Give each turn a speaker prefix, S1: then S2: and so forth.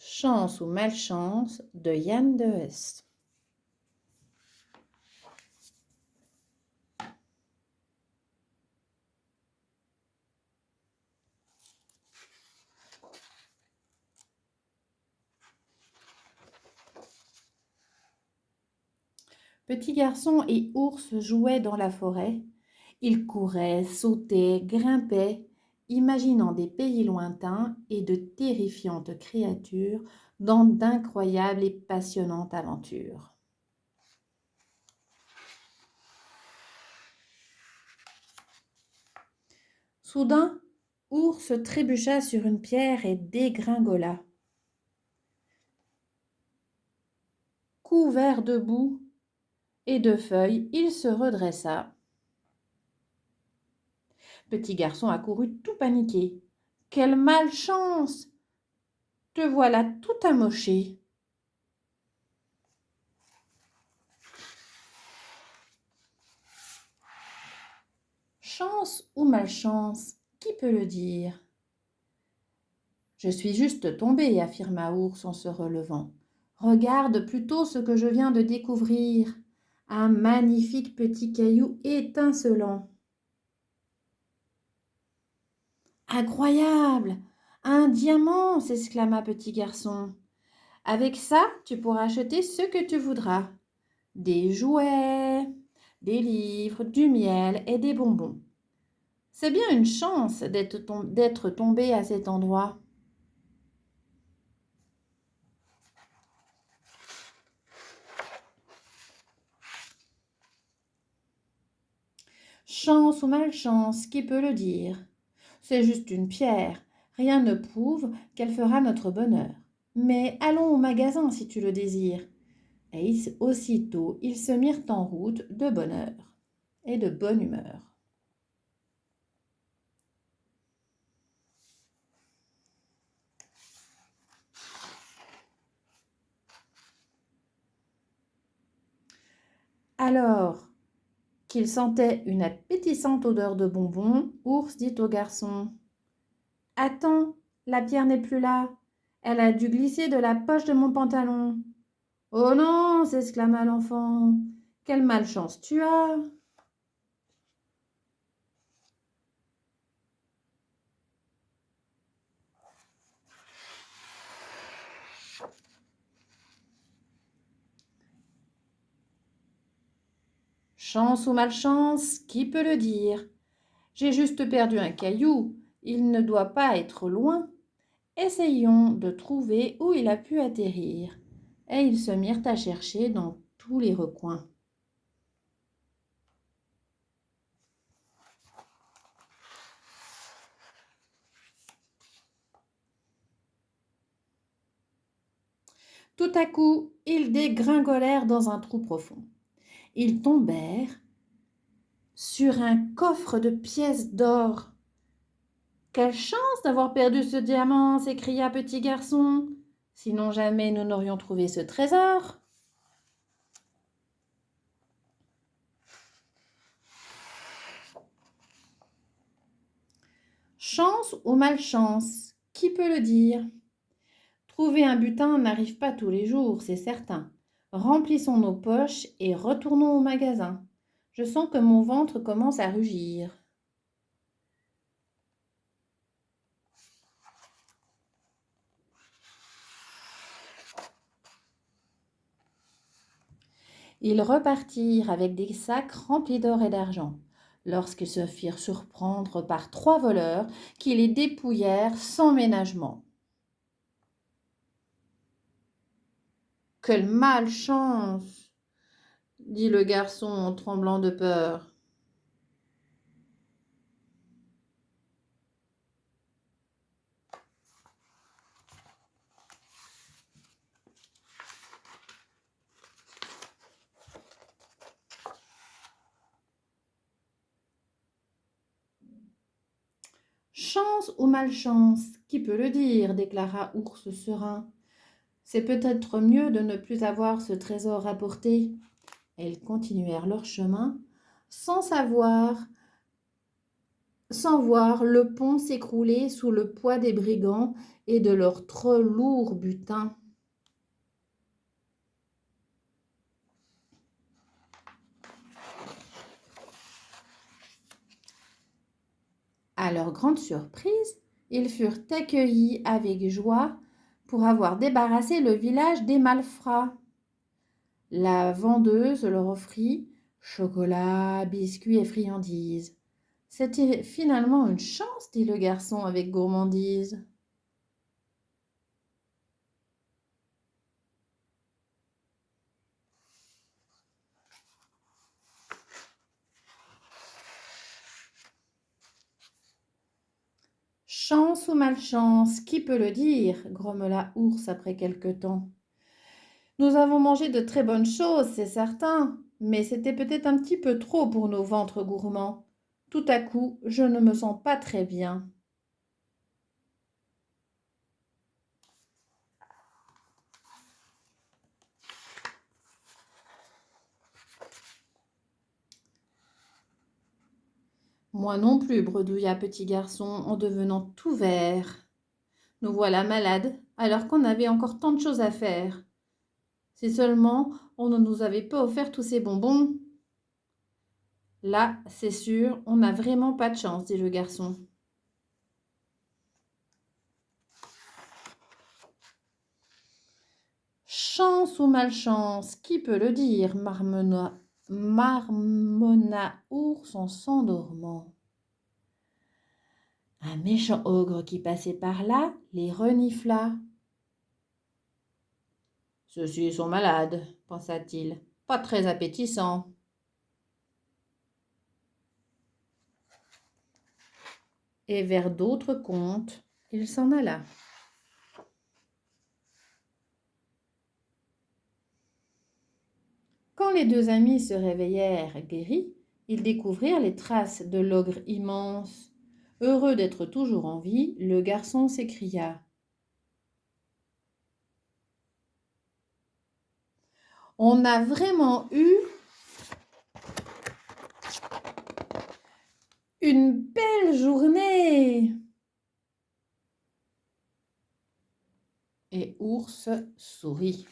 S1: Chance ou malchance de Yann Dehaes. Petit garçon et ours jouaient dans la forêt. Ils couraient, sautaient, grimpaient, imaginant des pays lointains et de terrifiantes créatures dans d'incroyables et passionnantes aventures. Soudain, ours trébucha sur une pierre et dégringola. Couvert de boue et de feuilles, il se redressa. Petit garçon accourut tout paniqué. « Quelle malchance! Te voilà tout amoché. » Chance ou malchance, qui peut le dire? Je suis juste tombé, affirma Ours en se relevant. Regarde plutôt ce que je viens de découvrir. Un magnifique petit caillou étincelant. Incroyable! Un diamant! S'exclama Petit garçon. Avec ça, tu pourras acheter ce que tu voudras. Des jouets, des livres, du miel et des bonbons. C'est bien une chance d'être tombé à cet endroit. Chance ou malchance, qui peut le dire? C'est juste une pierre. Rien ne prouve qu'elle fera notre bonheur. Mais allons au magasin si tu le désires. Et aussitôt, ils se mirent en route de bonne heure et de bonne humeur. Alors qu'il sentait une appétissante odeur de bonbons, Ours dit au garçon: « Attends, la pierre n'est plus là. Elle a dû glisser de la poche de mon pantalon. » « Oh non !» s'exclama l'enfant. « Quelle malchance tu as !» Chance ou malchance, qui peut le dire? J'ai juste perdu un caillou. Il ne doit pas être loin. Essayons de trouver où il a pu atterrir. Et ils se mirent à chercher dans tous les recoins. Tout à coup, ils dégringolèrent dans un trou profond. Ils tombèrent sur un coffre de pièces d'or. « Quelle chance d'avoir perdu ce diamant !» s'écria Petit garçon. « Sinon jamais nous n'aurions trouvé ce trésor. » Chance ou malchance, qui peut le dire? Trouver un butin n'arrive pas tous les jours, c'est certain. Remplissons nos poches et retournons au magasin. Je sens que mon ventre commence à rugir. Ils repartirent avec des sacs remplis d'or et d'argent, lorsqu'ils se firent surprendre par 3 voleurs qui les dépouillèrent sans ménagement. « Quelle malchance !» dit le garçon en tremblant de peur. Chance ou malchance, qui peut le dire, déclara Ours serein. C'est peut-être mieux de ne plus avoir ce trésor à porter. Et ils continuèrent leur chemin sans savoir sans voir le pont s'écrouler sous le poids des brigands et de leur trop lourd butin. À leur grande surprise, ils furent accueillis avec joie pour avoir débarrassé le village des malfrats. La vendeuse leur offrit chocolat, biscuits et friandises. C'était finalement une chance, dit le garçon avec gourmandise. Chance ou malchance, qui peut le dire grommela Ours après quelque temps. Nous avons mangé de très bonnes choses, c'est certain, mais c'était peut-être un petit peu trop pour nos ventres gourmands. Tout à coup, je ne me sens pas très bien. Moi non plus, bredouilla Petit Garçon en devenant tout vert. Nous voilà malades, alors qu'on avait encore tant de choses à faire. Si seulement on ne nous avait pas offert tous ces bonbons. Là, c'est sûr, on n'a vraiment pas de chance, dit le garçon. Chance ou malchance, qui peut le dire marmonna Ours en s'endormant. Un méchant ogre qui passait par là les renifla. Ceux-ci sont malades, pensa-t-il, pas très appétissants. Et vers d'autres contes, il s'en alla. Quand les deux amis se réveillèrent guéris, ils découvrirent les traces de l'ogre immense. Heureux d'être toujours en vie, le garçon s'écria. On a vraiment eu une belle journée. Et Ours sourit.